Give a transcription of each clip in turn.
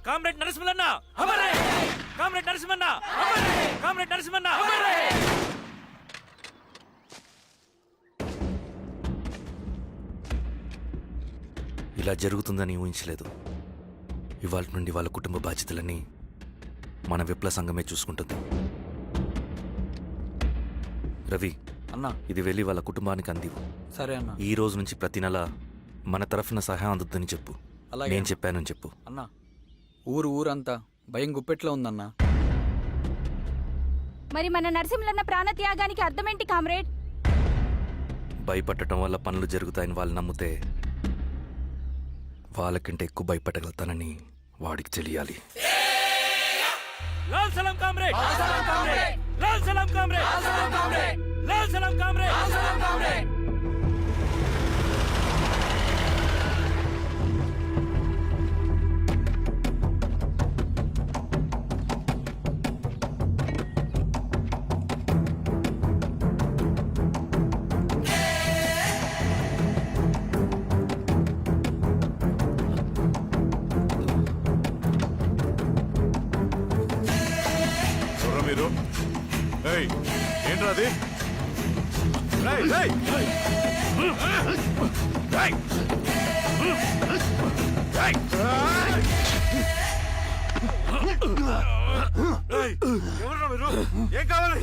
Comrade నరసింహన్న Amar రహే comrade నరసింహన్న Amar రహే comrade నరసింహన్న Amar రహే. ఇలా జరుగుతుందని ఊహించలేదు. ఇవాళ నుండి వాళ్ళ కుటుంబ బాధ్యతలన్నీ మన విప్లవ సంఘమే చూసుకుంటుంది. రవి అన్నా, ఇది వెళ్ళి వాళ్ళ కుటుంబానికి అందివు. సరే అన్న. ఈ రోజు నుంచి ప్రతి నెల మన తరఫున సహాయం అందుతుందని చెప్పు. అలాగే నేను చెప్పానని చెప్పు. అన్నా, ఊరంతా భయం గుప్పెట్లో ఉందన్నా. మరి మన నరసింహన్న ప్రాణత్యాగానికి అర్థమేంటి కామ్రేడ్? భయపడటం వల్ల పనులు జరుగుతాయని వాళ్ళు నమ్మితే వాళ్ళకంటే ఎక్కువ భయపడగలుగుతానని వాడికి తెలియాలి. లాల్ సలాం కామ్రేడ్, లాల్ సలాం కామ్రేడ్, లాల్ సలాం కామ్రేడ్. మీరు ఏంట్రా అది? ఎవరు మీరు? ఏం కావాలి?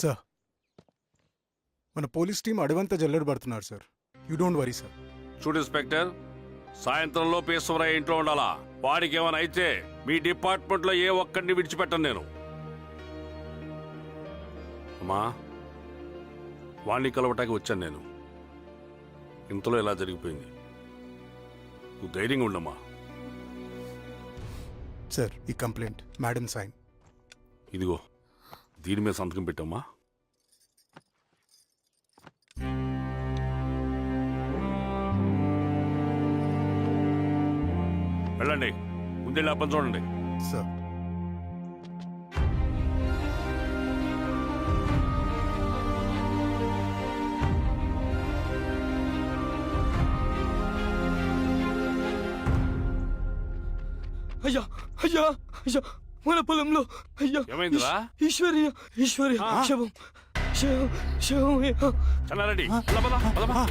సార్, మన పోలీస్ టీం అడవంతా జల్లెడ పడుతున్నారు sir. You don't worry sir. చూడు ఇన్స్పెక్టర్, సాయంత్రంలో ఈశ్వరయ్య ఇంట్లో ఉండాలా. వాడికి ఏమైనా అయితే మీ డిపార్ట్మెంట్ లో ఏ ఒక్కడిని విడిచిపెట్టను నేను. అమ్మా, వాణ్ణి కలవటానికి వచ్చాను నేను. ఇంతలో ఇలా జరిగిపోయింది. నువ్వు ధైర్యంగా ఉండమ్మా. సార్, ఈ కంప్లైంట్ మేడం సైన్. ఇదిగో, దీని మీద సంతకం పెట్టమ్మా. వెళ్ళండి, ముందెళ్ళి అప్పని చూడండి. సార్, అయ్యా అయ్యా అయ్యా, మన పొలంలో అయ్యా. ఏమైందిరా? ఈశ్వర్య శవం శవం శవం. చెన్నారెడ్డి, పద పద పద.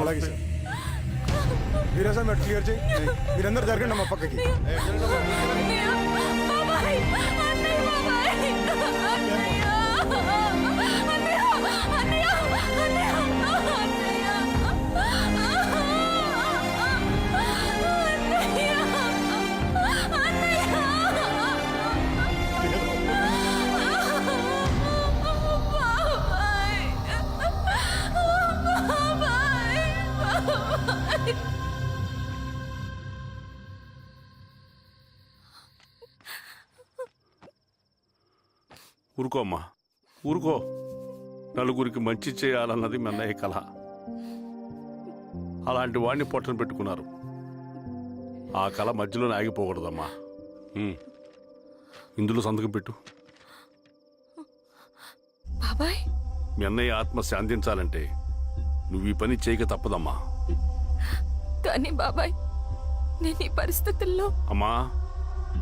అలాగే సార్. మీరేసా మీరు క్లియర్ చేయి. మీరందరూ జరగండి మా పక్కకి. ఊరుకోమ్మా ఊరుకో. నలుగురికి మంచి చేయాలన్నది మీ అన్నయ్య కళ. అలాంటి వాడిని పొట్టను పెట్టుకున్నారు. ఆ కళ మధ్యలోనే ఆగిపోకూడదమ్మా. ఇందులో సంతకం పెట్టు. బాబాయ్ మీ అన్నయ్య ఆత్మ శాంతించాలంటే నువ్వు ఈ పని చేయక తప్పదమ్మా. కానీ బాబాయ్ నేను ఈ పరిస్థితుల్లో అమ్మా,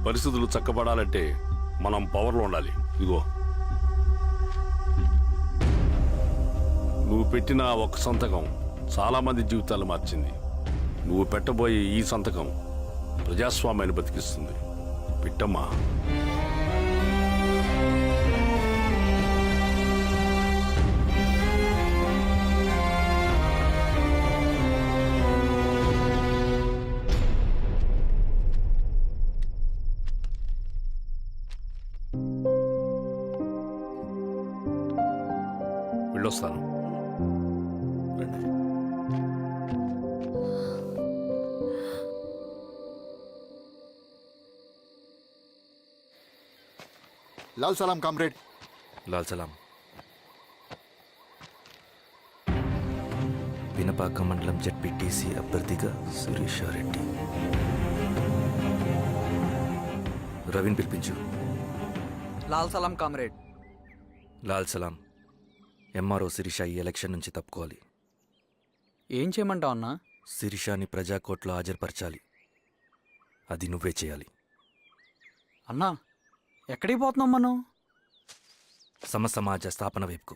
పరిస్థితులు చక్కబడాలంటే మనం పవర్లో ఉండాలి. ఇదిగో నువ్వు పెట్టిన ఆ ఒక్క సంతకం చాలా మంది జీవితాలు మార్చింది. నువ్వు పెట్టబోయే ఈ సంతకం ప్రజాస్వామ్యాన్ని బతికిస్తుంది. పెట్టమ్మా. వెళ్ళొస్తాను. लाल सलाम कामरेड. లాల్ సలాం. పినపాక మండలం జెడ్పీటీసీ అభ్యర్థిగా శిరీషారెడ్డి. రవిని పిలిపించు. లాల్ సలాం కామ్రేడ్. లాల్ సలాం. ఎంఆర్ఓ శిరీష ఈ ఎలక్షన్ నుంచి తప్పుకోవాలి. ఏం చేయమంటావు అన్నా? శిరీషాని ప్రజాకోర్టులో హాజరుపరచాలి. అది నువ్వే చేయాలి. అన్నా ఎక్కడికి పోతున్నాం మనం? సమసమాజ స్థాపన వైపుకు.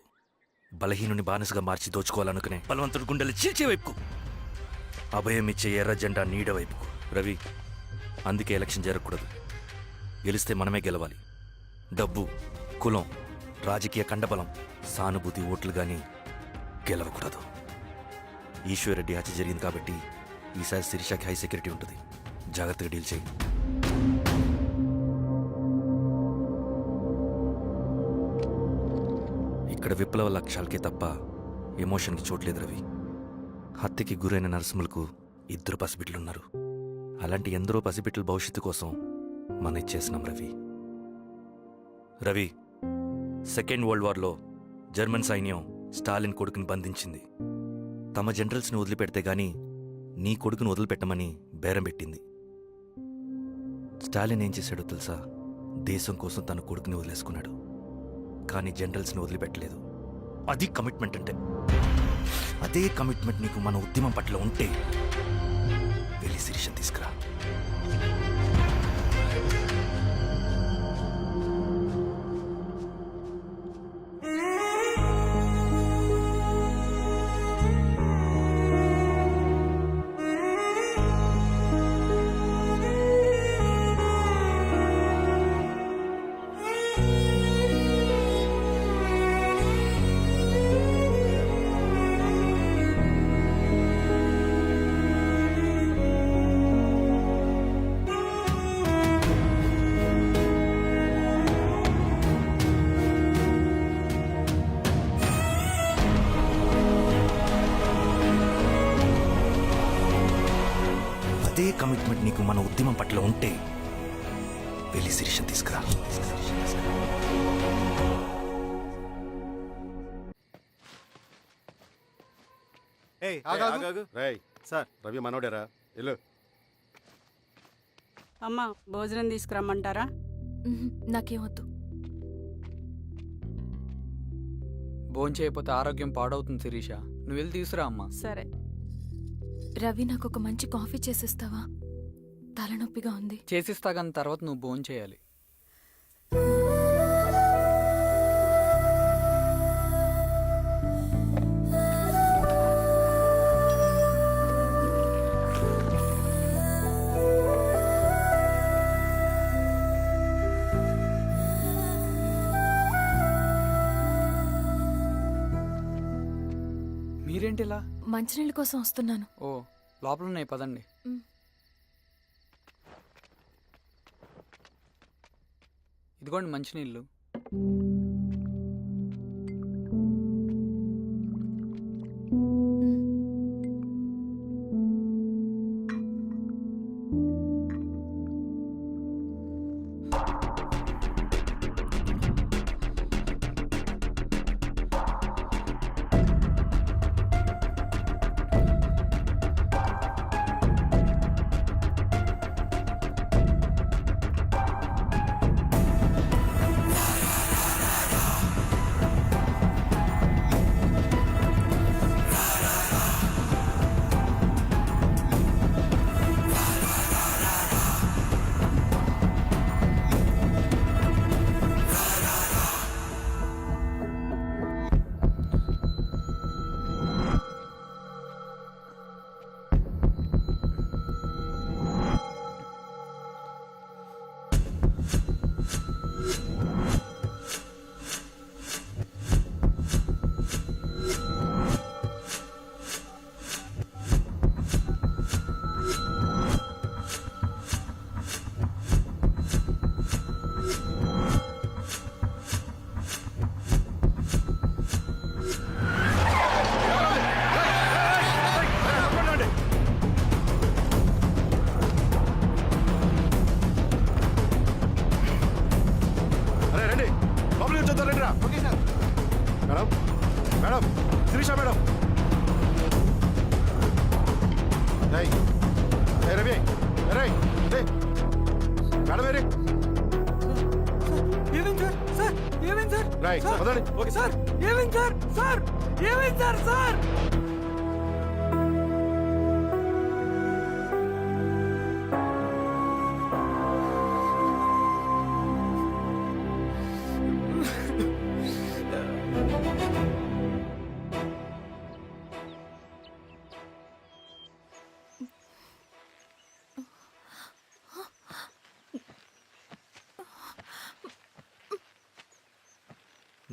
బలహీనుని బానిసగా మార్చి దోచుకోవాలనుకునే బలవంతుడి గుండెలు చీల్చే వైపుకు. అభయం ఇచ్చే ఎర్ర జెండా నీడ వైపుకు. రవి, అందుకే ఎలక్షన్ జరగకూడదు. గెలిస్తే మనమే గెలవాలి. డబ్బు, కులం, రాజకీయ కండబలం, సానుభూతి ఓట్లు గాని గెలవకూడదు. ఈశ్వర్రెడ్డి హత్య జరిగింది కాబట్టి ఈసారి శిరీషకి హై సెక్యూరిటీ ఉంటుంది. జాగ్రత్తగా డీల్ చేయి. ఇక్కడ విప్లవ లక్ష్యాలకే తప్ప ఎమోషన్కి చోట్లేదు రవి. హత్యకి గురైన నరసింహులకు 2 పసిబిడ్డలున్నారు. అలాంటి ఎందరో పసిబిడ్డల భవిష్యత్తు కోసం మనం ఇచ్చేసినాం రవి. రవి, సెకండ్ వరల్డ్ వార్లో జర్మన్ సైన్యం స్టాలిన్ కొడుకుని బంధించింది. తమ జనరల్స్ని వదిలిపెడితే గాని నీ కొడుకును వదిలిపెట్టమని బేరం పెట్టింది. స్టాలిన్ ఏం చేశాడో తెలుసా? దేశం కోసం తన కొడుకుని వదిలేసుకున్నాడు. కానీ జనరల్స్ని వదిలిపెట్టలేదు. అది కమిట్మెంట్ అంటే. అదే కమిట్మెంట్ నీకు మన ఉద్యమం పట్ల ఉంటే వెళ్ళి శిరీషను తీసుకురా. అదే కమిట్మెంట్ నీకు మన ఉద్యమం పట్ల ఉంటే వెళ్ళి శిరీషను తీసుకురా. సార్, రవి మనోడేరా? వెళ్ళు. అమ్మా, భోజనం తీసుకురమ్మంటారా? నాకేమొద్దు. భోంచేయకపోతే ఆరోగ్యం పాడవుతుంది శిరీష. నువ్వు వెళ్ళి తీసురా అమ్మా. సరే. రవి నాకు ఒక మంచి కాఫీ చేసిస్తావా? తలనొప్పిగా ఉంది. చేసిస్తా కానీ తర్వాత నువ్వు భోంచేయాలి. మీరేంటిలా? మంచినీళ్ళ కోసం వస్తున్నాను. ఓ, లోపల ఉన్నాయి, పదండి. ఇదిగోండి మంచినీళ్ళు. మేడం శిరీష మేడం రై ఏ రవి రై రే మేడం ఏరి ఏమైంది సార్? సార్ ఏమైంది సార్? రై పదండి ఓకే సార్ ఏమైంది సార్? సార్ ఏమైంది సార్? సార్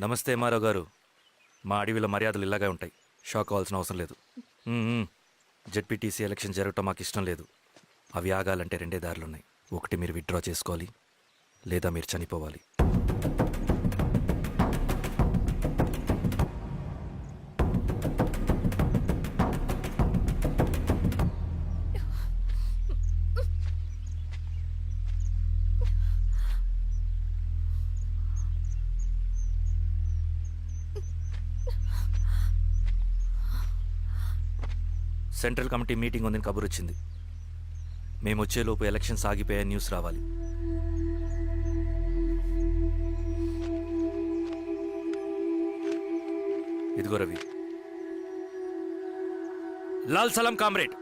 నమస్తే మారావు గారు. మా అడవిలో మర్యాదలు ఇలాగే ఉంటాయి. షాక్ అవ్వాల్సిన అవసరం లేదు. జెడ్పీటీసీ ఎలక్షన్ జరగటం మాకు ఇష్టం లేదు. అవి ఆగాలంటే రెండే దారులున్నాయి. ఒకటి మీరు విత్డ్రా చేసుకోవాలి, లేదా మీరు చనిపోవాలి. సెంట్రల్ కమిటీ మీటింగ్ ఉందని కబురు వచ్చింది. మేము వచ్చేలోపు ఎలక్షన్స్ ఆగిపోయే న్యూస్ రావాలి. ఇదిగో రవి. లాల్ సలాం కామ్రేడ్.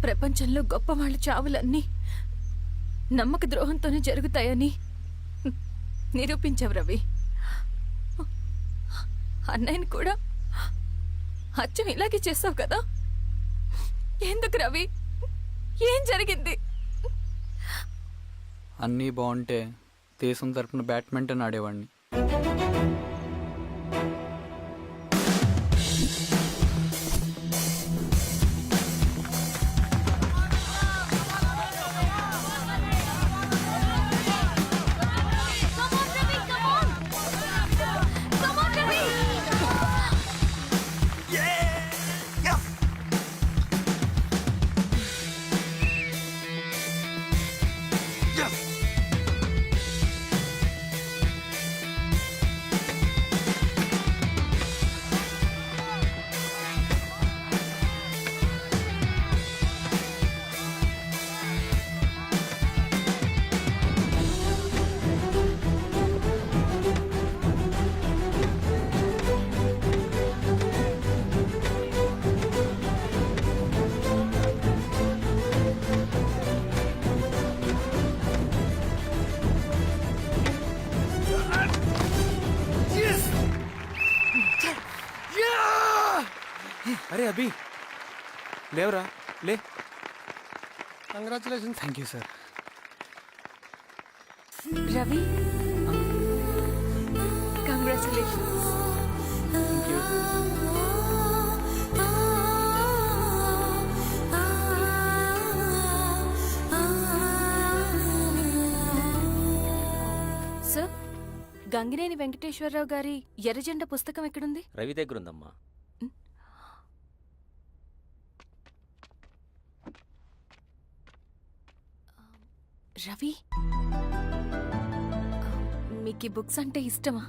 ప్రపంచంలో గొప్ప వాళ్ళ చావులన్నీ నమ్మక ద్రోహంతోనే జరుగుతాయని నిరూపించావు రవి. అన్నయ్యని కూడా అచ్చం ఇలాగే చేస్తావు కదా? ఎందుకు రవి? ఏం జరిగింది? అన్నీ బాగుంటే దేశం తరపున బ్యాడ్మింటన్ ఆడేవాడిని. అరే అభి లేవరా, లే. Congratulation. Thank you sir. Ravi, congratulations. Thank you. Sir, Gangineni Venkateswararao గారి ఎర్రజెండా పుస్తకం ఎక్కడుంది? రవి దగ్గర ఉందమ్మా. రవి, మీకు ఈ బుక్స్ అంటే ఇష్టమా?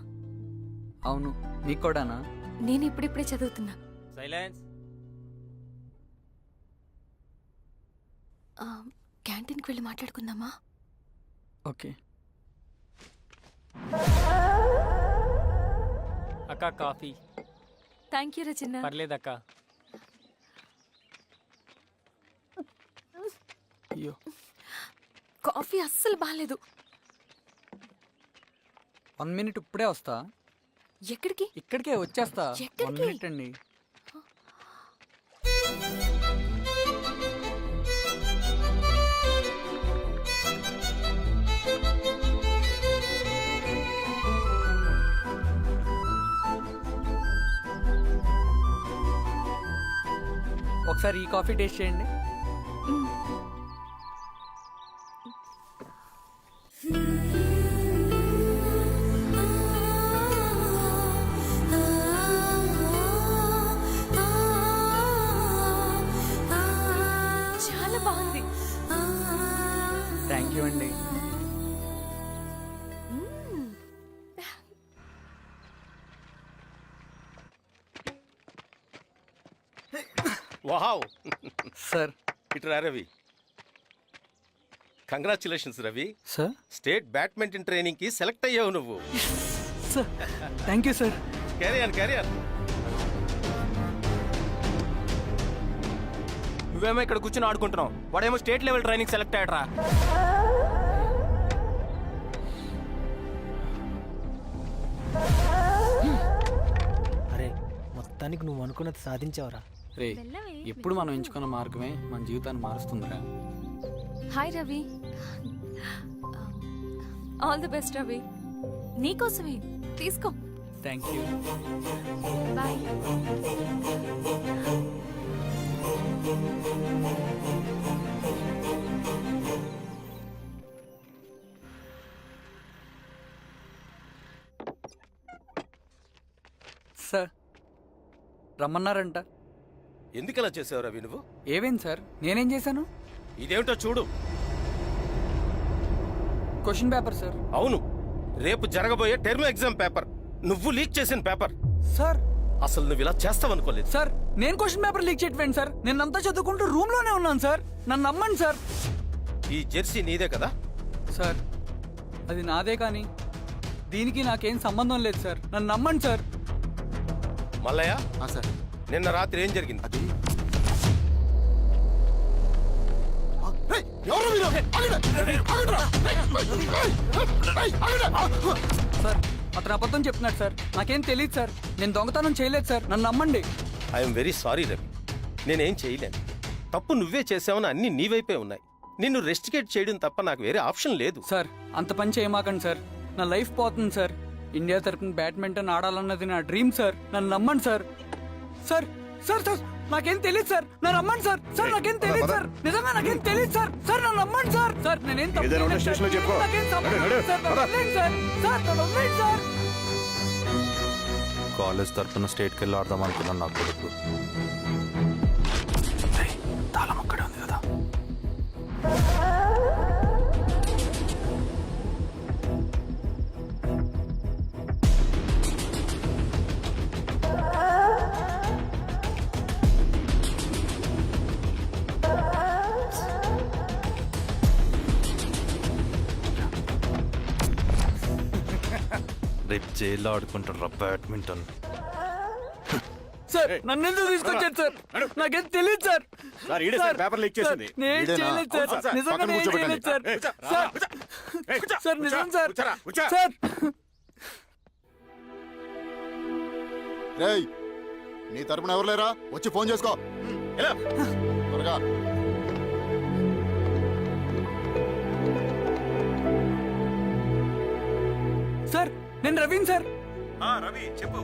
అవును, నీకు కూడానా? నేను ఇప్పుడిప్పుడే చదువుతున్నా. సైలెన్స్. క్యాంటీన్కి వెళ్ళి మాట్లాడుకుందామా? ఓకే. అక్క కాఫీ. థ్యాంక్ యూ రచన. పర్లేదక్క. అయ్యో, కాఫీ అస్సలు బాగాలేదు. 1 minute ఇప్పుడే వస్తా. ఎక్కడికి? ఇక్కడికే వచ్చేస్తా. ఎక్కడికి? 1 minute అండి. ఒకసారి ఈ కాఫీ టేస్ట్ చేయండి. మ్. వావ్ సార్ ఇట్రా Ravi. Congratulations Ravi, sir state badminton training కి సెలెక్ట్ అయ్యావు నువ్వు. Sir thank you sir. Carrier నువ్వేమో ఇక్కడ కూర్చొని ఆడుకుంటున్నావు, వాడేమో స్టేట్ లెవెల్ ట్రైనింగ్ సెలెక్ట్ అయ్యాడ్రా. అరే మొత్తానికి నువ్వు అనుకున్నది సాధించావురా. రే ఎప్పుడు మనం ఎంచుకున్న మార్గమే మన జీవితాన్ని మారుస్తుందిరా. Hi Ravi. All the best Ravi. నీకోసమే తీసుకో. Thank you. బాయ్. సార్ రమ్మన్నారంట. ఎందుకు అలా చేసావు రవి నువ్వు? ఏవేం సార్ నేనేం చేశాను? ఇదేమిటో చూడు. Question paper sir. అవును, రేపు జరగబోయే టర్మ్ ఎగ్జామ్ పేపర్ నువ్వు లీక్ చేసిన పేపర్. సార్ అసలు నువ్వు ఇలా చేస్తావనుకోలేదు. సార్ నేను క్వశ్చన్ పేపర్ లీక్ చేయట్లేండి సార్. నేనంతా చదువుకుంటూ రూమ్ లోనే ఉన్నాను సార్. నన్ను నమ్మండి సార్. ఈ జెర్సీ నీదే కదా? సార్ అది నాదే కానీ దీనికి నాకేం సంబంధం లేదు సార్. నన్ను నమ్మండి సార్. మల్లయ్య, సార్ నిన్న రాత్రి ఏం జరిగింది? అది ఎవరు మీరు? సార్ అతను అబద్ధం చెప్తున్నాడు సార్. నాకేం తెలియదు సార్. నేను దొంగతనం చేయలేదు సార్. నన్ను నమ్మండి. ఐఎమ్ వెరీ సారీ రవి, నేనేం చేయలేను. తప్పు నువ్వే చేసావని అన్ని నీ వైపే ఉన్నాయి. నిన్ను రెస్టికేట్ చేయడం తప్ప నాకు వేరే ఆప్షన్ లేదు. సార్ అంత పని చేయమాకండి సార్. నా లైఫ్ పోతుంది సార్. ఇండియా తరపున బ్యాడ్మింటన్ ఆడాలన్నది నా డ్రీమ్ సార్. నన్ను నమ్మండి సార్. సార్ సార్ సార్ నాకేం తెలియదు సార్. నన్ను నమ్మండి సార్. సార్ నాకేం తెలియదు సార్. నిజంగా నాకేం తెలియదు సార్. సార్ నన్ను నమ్మండి సార్. సార్ నేనేం తప్పు ఏదైనా ఉంటే చేయలేదు సార్. స్టేషన్లో చెప్పుకో. నాకేం సంబంధం లేదు సార్. నన్ను వదిలేయండి సార్. సార్ నన్ను వదిలేయండి సార్. కాలేజ్ తరఫున స్టేట్కి వెళ్ళి ఆడదాం అనుకున్నాను నా కొడుకు. తాళం అక్కడే ఉంది కదా. రేపు జైల్లో ఆడుకుంటారా బ్యాడ్మింటన్? సార్ నన్ను ఎందుకు తీసుకొచ్చారు సార్? నాకేం తెలియదు సార్. సార్ ఈడే సార్ పేపర్ లీక్ చేసింది. నేను ఈడేనా? చేయలేదు సార్. అవును సార్. నిజంగా పక్కన నేను కూర్చోబెట్టండి. చేయలేదు సార్. సార్ సార్ నిజం సార్. కూర్చో. సార్ రేయ్ నీ తరపున ఎవరు లేరా? వచ్చి ఫోన్ చేసుకో త్వరగా. సార్ నేను రవీన్ సార్. రవి చెప్పు.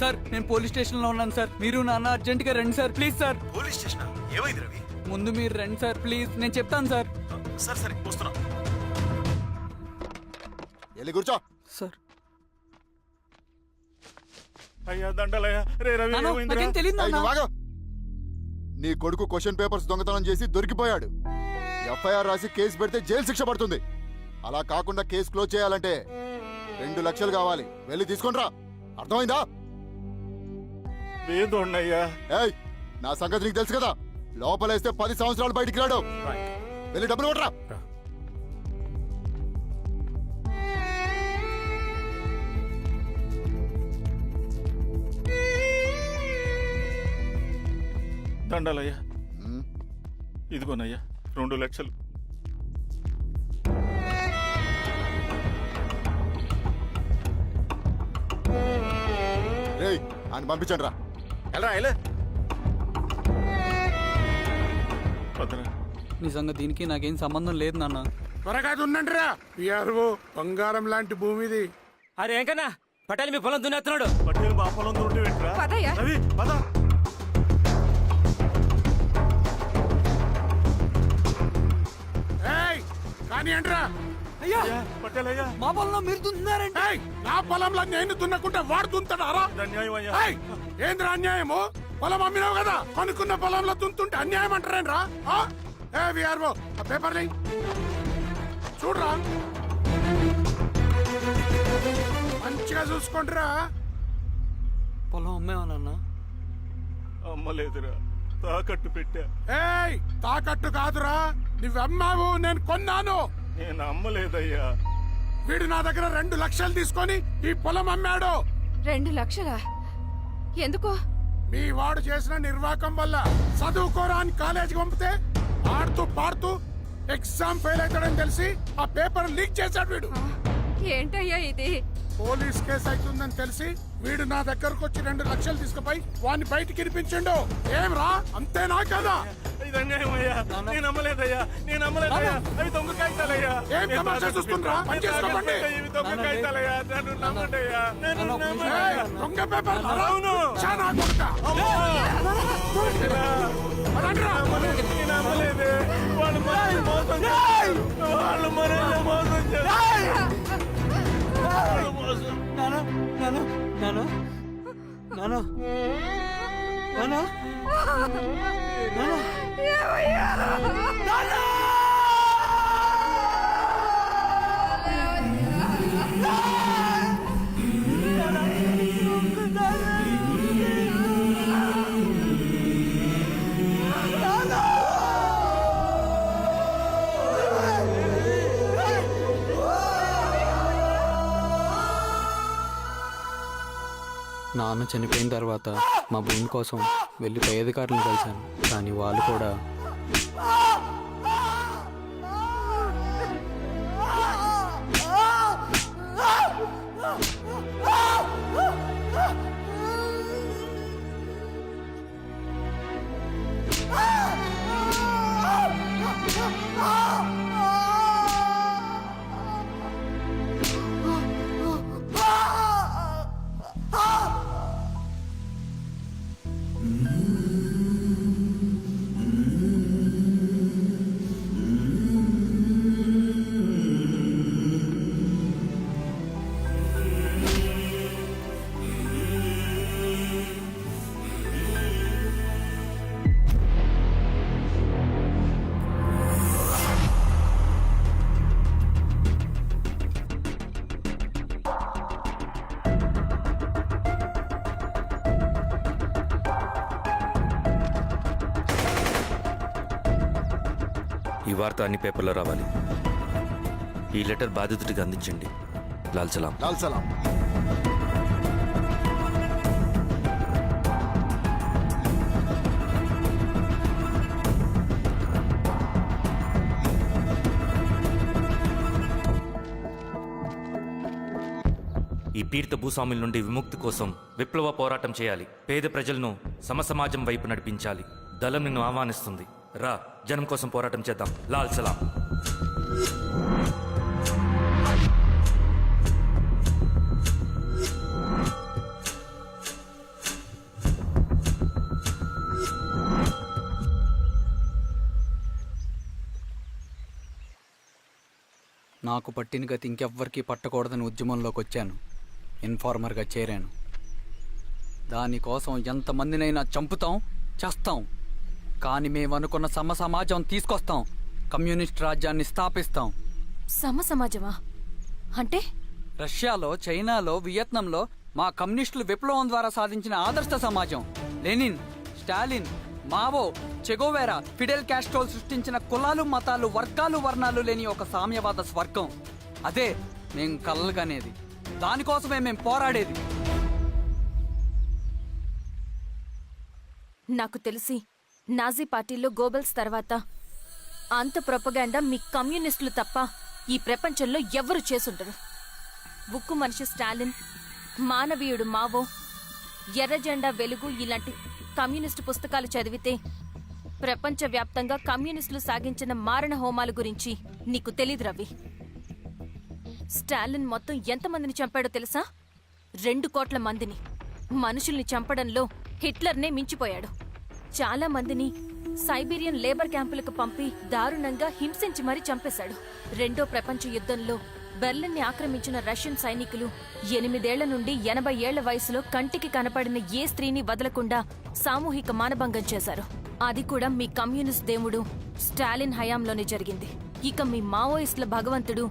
సార్ నేను పోలీస్ స్టేషన్ లో ఉన్నాను సార్. మీరు నాన్న అర్జెంట్ గా రండి sir please sir. Police station ఏమైంది రవి? ముందు మీరు రండి సార్ ప్లీజ్. నేను చెప్తాను సార్. సరే సరే వస్తున్నా. వెళ్ళి కూర్చో. సార్ అయ్యా దండలయ్యా. రే రవి నాన్న, ఏమైందిరా? నాకేం తెలియదు ఏయ్, నాన్న. నువ్వు ఆగు. నీ కొడుకు క్వశ్చన్ పేపర్స్ దొంగతనం చేసి దొరికిపోయాడు. ఎఫ్ఐఆర్ రాసి కేసు పెడితే జైలు శిక్ష పడుతుంది. అలా కాకుండా కేసు క్లోజ్ చేయాలంటే 2 లక్షలు కావాలి. వెళ్ళి తీసుకొని రా. అర్థమైందా? ఏదో ఉన్నాయ్యా. ఏయ్ నా సంగతి నీకు తెలుసు కదా. లోపలేస్తే 10 సంవత్సరాలు బయటికి రాడు. వెళ్ళి డబ్బులు కొట్టరా. దండలయ్యా. ఇదిగోనయ్యా 2 లక్షలు. రేయ్ ఆయన పంపించండి రా. ఎలా పదరా. నిజంగా దీనికి నాకేం సంబంధం లేదు నాన్న. త్వరగా ఉండండి రా. బంగారం లాంటి భూమిది. అరే ఏంకన్నా పటేల్ మీ పొలం దున్నేస్తున్నాడు. పటేల్ మా పొలం దొరికి పెట్టరా. పదయ్యా. రవి పద. కానీ అంటరా అయ్యా పటేల్ అయ్యా. మా పొలంలో మీరు దున్నుతున్నారంటే నా పొలంలో నేను దున్నకుంటే వాడు దున్నుతాడా? అన్యాయం అయ్యా. ఏంద్రా అన్యాయము? పొలం అమ్మినావు కదా, కొనుక్కున్న పొలంలో దున్నుతుంటే అన్యాయం అంటారేంట్రా? విఆర్ఓ ఆ పేపర్ని చూడరా, మంచిగా చూసుకుంటారా. పొలం అమ్మేవా నాన్న? అమ్మలేదురా, తాకట్టు పెట్టా. ఏయ్ తాకట్టు కాదురా, నువ్వమ్మావు, నేను కొన్నాను. నేను అమ్మలేదయ్యా. వీడు నా దగ్గర 2 లక్షలు తీసుకొని ఈ పొలం అమ్మాడు. 2 లక్షలా? ఎందుకో? మీ వాడు చేసిన నిర్వాకం వల్ల చదువుకోరా అని కాలేజీకి పంపితే ఆడుతూ పాడుతూ ఎగ్జామ్ ఫెయిల్ అవుతాడని తెలిసి ఆ పేపర్ లీక్ చేశాడు వీడు. ఏంటయ్యా ఇది? పోలీస్ కేసు అవుతుందని తెలిసి వీడు నా దగ్గరకు వచ్చి 2 లక్షలు తీసుకుపోయి వాడిని బయటికి ఇరిపించిండు. ఏం రా, అంతేనా కదా? ఇది అన్యాయం అయ్యా. నేను అమ్మలేదయ్యా. నేను అమ్మలేదయ్యా. అవి దొంగ కాగితాలయ్యా. ఏం తమాషా చూస్తుండ్రా? పని చేసుకోండి. ఇవి దొంగ కాగితాలయ్యా. నన్ను నమ్మండయ్యా. నన్ను నమ్మండి. ఏయ్, దొంగ పేపర్ అవును. చాలా కొడుక. నేను అమ్మలేదే. వాళ్ళు మనల్ని మోసం చేశారు. వాళ్ళు మనల్ని మోసం చేశారు. వాళ్ళు మోసం. నానా నానా నానా నానా నానా నానా నాన్న చనిపోయిన తర్వాత మా భూమి కోసం వెళ్ళి పై అధికారులను కలిశాను, కానీ వాళ్ళు కూడా ఈ వార్త అన్ని పేపర్లో రావాలి. ఈ లెటర్ బాధితుడికి అందించండి. లాల్ సలాం. లాల్ సలాం. ఈ పీడిత భూస్వాముల నుండి విముక్తి కోసం విప్లవ పోరాటం చేయాలి. పేద ప్రజలను సమసమాజం వైపు నడిపించాలి. దళం నిన్ను ఆహ్వానిస్తుంది. రా, జనం కోసం పోరాటం చేద్దాం. లాల్ సలాం. నాకు పట్టిన గతి ఇంకెవ్వరికీ పట్టకూడదని ఉద్యమంలోకి వచ్చాను. ఇన్ఫార్మర్గా చేరాను. దానికోసం ఎంతమందినైనా చంపుతాం, చేస్తాం. కానీ మేమనుకున్న సమాజం తీసుకొస్తాం. కమ్యూనిస్ట్ రాజ్యాన్ని స్థాపిస్తాం. సమాజమా అంటే? రష్యాలో, చైనాలో, వియత్నంలో మా కమ్యూనిస్టులు విప్లవం ద్వారా సాధించిన ఆదర్శ సమాజం. Lenin, Stalin, Mao, Che Guevara, Fidel కాస్ట్రోల్ సృష్టించిన కులాలు, మతాలు, వర్గాలు, వర్ణాలు లేని ఒక సామ్యవాద స్వర్గం. అదే మేం కలలుగనేది. దానికోసమే మేం పోరాడేది. నాకు తెలిసి నాజీ పార్టీలో గోబెల్స్ తర్వాత అంత ప్రొపగాండా మీ కమ్యూనిస్టులు తప్ప ఈ ప్రపంచంలో ఎవ్వరూ చేసుండరు. ఉక్కు మనిషి స్టాలిన్, మానవీయుడు మావో, ఎర్ర జెండా వెలుగు ఇలాంటి కమ్యూనిస్టు పుస్తకాలు చదివితే ప్రపంచవ్యాప్తంగా కమ్యూనిస్టులు సాగించిన మారణ హోమాల గురించి నీకు తెలీదు రవి. స్టాలిన్ మొత్తం ఎంతమందిని చంపాడో తెలుసా? 2 కోట్ల మందిని. మనుషుల్ని చంపడంలో హిట్లర్నే మించిపోయాడు. చాలా మందిని సైబీరియన్ లేబర్ క్యాంపులకు పంపి దారుణంగా హింసించి మరీ చంపేశాడు. 2వ ప్రపంచ యుద్ధంలో బెర్లిన్ని ఆక్రమించిన రష్యన్ సైనికులు 8 ఏళ్ల నుండి 80 ఏళ్ల వయసులో కంటికి కనపడిన ఏ స్త్రీని వదలకుండా సామూహిక మానభంగం చేశారు. అది కూడా మీ కమ్యూనిస్ట్ దేవుడు స్టాలిన్ హయాంలోనే జరిగింది. ఇక మీ మావోయిస్టుల భగవంతుడు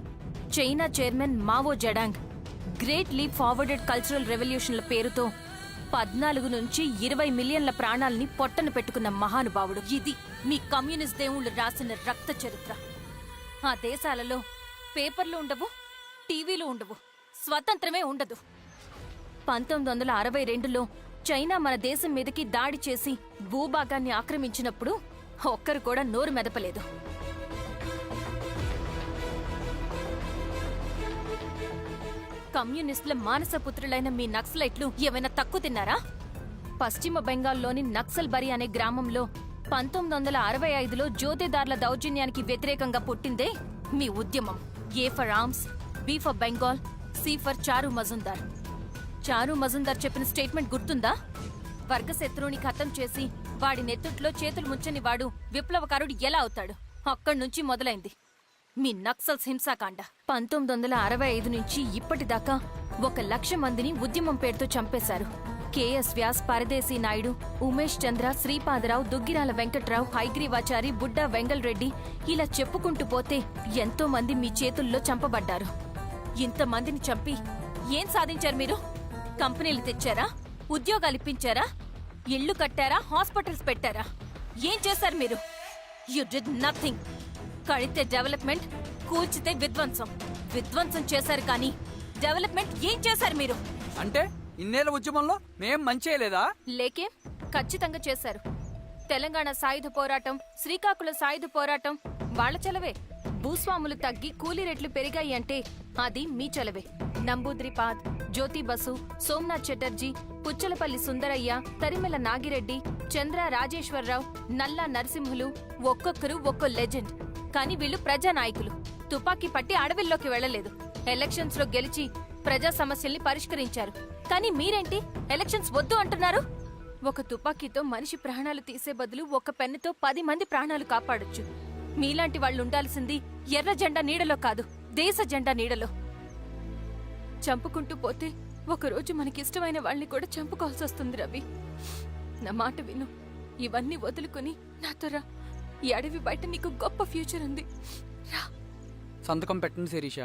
China chairman Mao Zedong great leap forwarded cultural రెవల్యూషన్ల పేరుతో 14 నుంచి 20 మిలియన్ల ప్రాణాల్ని పొట్టన పెట్టుకున్న మహానుభావుడు. ఇది మీ కమ్యూనిస్ట్ దేవుళ్ళు రాసిన రక్త చరిత్ర. ఆ దేశాలలో పేపర్లు ఉండవు, టీవీలు ఉండవు, స్వతంత్రమే ఉండదు. 1962లో చైనా మన దేశం మీదకి దాడి చేసి భూభాగాన్ని ఆక్రమించినప్పుడు ఒక్కరు కూడా నోరు మెదపలేదు. కమ్యూనిస్టుల మానసపుత్రులైన మీ నక్సలైట్లు ఏమైనా తక్కువ తిన్నారా? పశ్చిమ బెంగాల్లోని నక్సల్బరి అనే గ్రామంలో 1965లో జోతేదార్ల దౌర్జన్యానికి వ్యతిరేకంగా పుట్టిందే మీ ఉద్యమం. A for arms, B for Bengal, C for Charu Majumdar. చారు మజుందార్ చెప్పిన స్టేట్మెంట్ గుర్తుందా? వర్గశత్రువుని ఖతం చేసి వాడి నెత్తుట్లో చేతులు ముంచని వాడు విప్లవకారుడు ఎలా అవుతాడు? అక్కడి నుంచి మొదలైంది మీ నక్సల్స్ హింసాకాండ. 1965 నుంచి ఇప్పటిదాకా 1,00,000 మందిని ఉద్యమం పేరుతో చంపేశారు. కేఎస్ వ్యాస్, పరదేశీ నాయుడు, ఉమేష్ చంద్ర, శ్రీపాదరావు, దుగ్గిరాల వెంకట్రావు, హైగ్రీవాచారి, బుడ్డా వెంగల్ రెడ్డి, ఇలా చెప్పుకుంటూ పోతే ఎంతో మంది మీ చేతుల్లో చంపబడ్డారు. ఇంతమందిని చంపి ఏం సాధించారు మీరు? కంపెనీలు తెచ్చారా? ఉద్యోగాలు ఇప్పించారా? ఇళ్లు కట్టారా? హాస్పిటల్స్ పెట్టారా? ఏం చేశారు మీరు? You did nothing. కడితే డెవలప్మెంట్, కూల్చితే విధ్వంసం. విధ్వంసం చేశారు కానీ డెవలప్మెంట్ ఏం చేశారు మీరు? అంటే ఇన్నేళ్ల ఉద్యమంలో మేం మంచి చేయలేదా? లేకే, ఖచ్చితంగా చేశారు. తెలంగాణ సాయుధ పోరాటం, శ్రీకాకుళం సాయుధ పోరాటం వాళ్ల చలవే. భూస్వాములు తగ్గి కూలీ రేట్లు పెరిగాయి అంటే అది మీ చలవే. నంబూద్రిపాద్, జ్యోతి బసు, సోమనాథ్ చటర్జీ, పుచ్చలపల్లి సుందరయ్య, తరిమెల నాగిరెడ్డి, చంద్ర రాజేశ్వరరావు, నల్లా నరసింహులు ఒక్కొక్కరు ఒక్కో లెజెండ్. కానీ వీళ్ళు ప్రజానాయకులు. తుపాకీ పట్టి అడవిల్లోకి వెళ్లలేదు. ఎలక్షన్స్ లో గెలిచి ప్రజా సమస్యల్ని పరిష్కరించారు. కానీ మీరేంటి ఎలక్షన్స్ వద్దు అంటున్నారు? ఒక తుపాకీతో మనిషి ప్రాణాలు తీసే బదులు ఒక పెన్నుతో 10 మంది ప్రాణాలు కాపాడొచ్చు. మీలాంటి వాళ్ళు ఉండాల్సింది ఎర్ర జెండా నీడలో కాదు, దేశ జెండా నీడలో. చంపుకుంటూ పోతే ఒకరోజు మనకిష్టమైన వాళ్ళని కూడా చంపుకోవాల్సి వస్తుంది. రవి, నా మాట విను. ఇవన్నీ వదులుకుని నాతో రా. ఈ అడవి బయట నీకు గొప్ప ఫ్యూచర్ ఉంది. రా. సంతకం పెట్టండి శిరీష.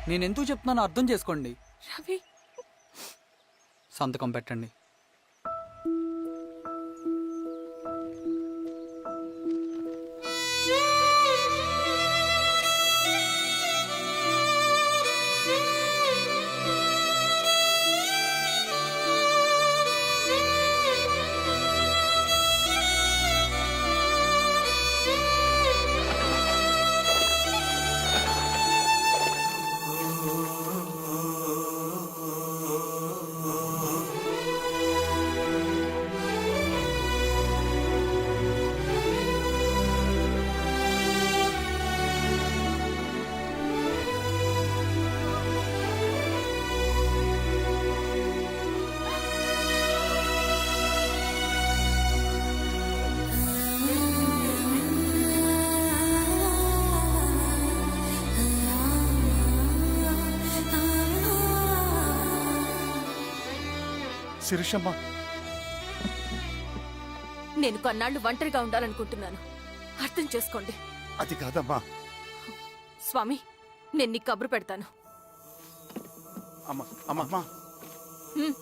నేనెందుకు చెప్తున్నానో అర్థం చేసుకోండి. రవి, సంతకం పెట్టండి. శిరీషమ్మ, నేను కొన్నాళ్లు ఒంటరిగా ఉండాలనుకుంటున్నాను. అర్థం చేసుకోండి. అది కాదమ్మా. స్వామి, నేను నీ కబురు పెడతాను. అమ్మా అమ్మా హ్మ్.